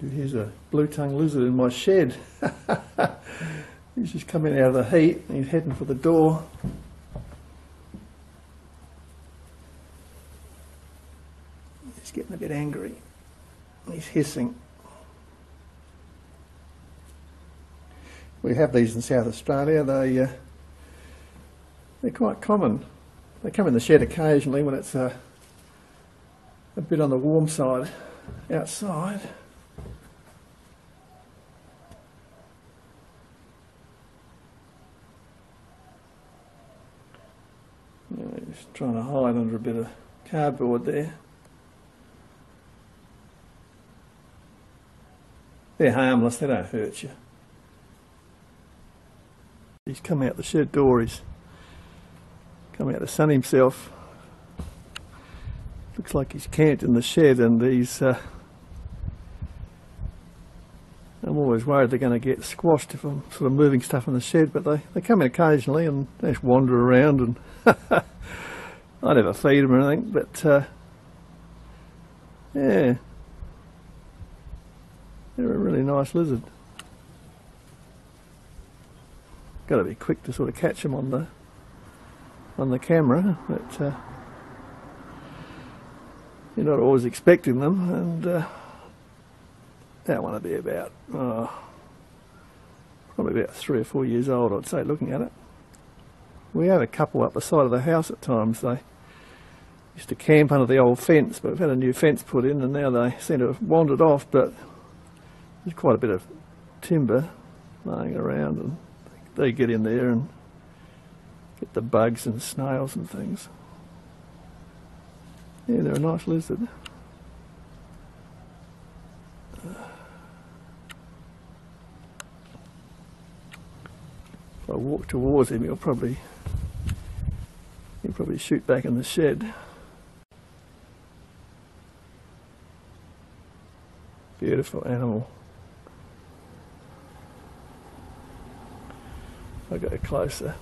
Here's a blue-tongued lizard in my shed. He's just coming out of the heat and he's heading for the door. He's getting a bit angry. He's hissing. We have these in South Australia. They're quite common. They come in the shed occasionally when it's a bit on the warm side outside. He's trying to hide under a bit of cardboard there. They're harmless, they don't hurt you. He's come out the shed door, he's come out to sun himself. Looks like he's camped in the shed, and he's I'm always worried they're going to get squashed if I'm sort of moving stuff in the shed, but they come in occasionally and they just wander around, and I never feed them or anything, but yeah, they're a really nice lizard. Got to be quick to sort of catch them on the camera, but you're not always expecting them, and that one will be about probably about 3 or 4 years old, I'd say, looking at it. We had a couple up the side of the house at times. They used to camp under the old fence, but we've had a new fence put in, and now they seem to have wandered off, but there's quite a bit of timber laying around, and they get in there and get the bugs and snails and things. Yeah, they're a nice lizard. If I walk towards him, he'll probably shoot back in the shed. Beautiful animal. I'll go closer.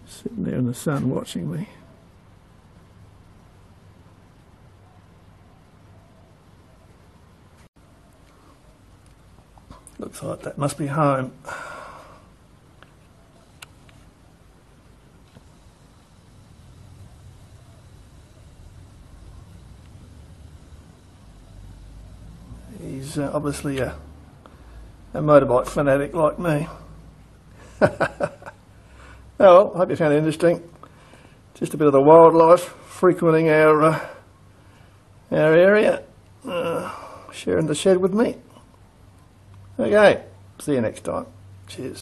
Sitting there in the sun watching me. Looks like that must be home. He's obviously a motorbike fanatic like me. Well, I hope you found it interesting. Just a bit of the wildlife frequenting our area, sharing the shed with me. Okay, see you next time. Cheers.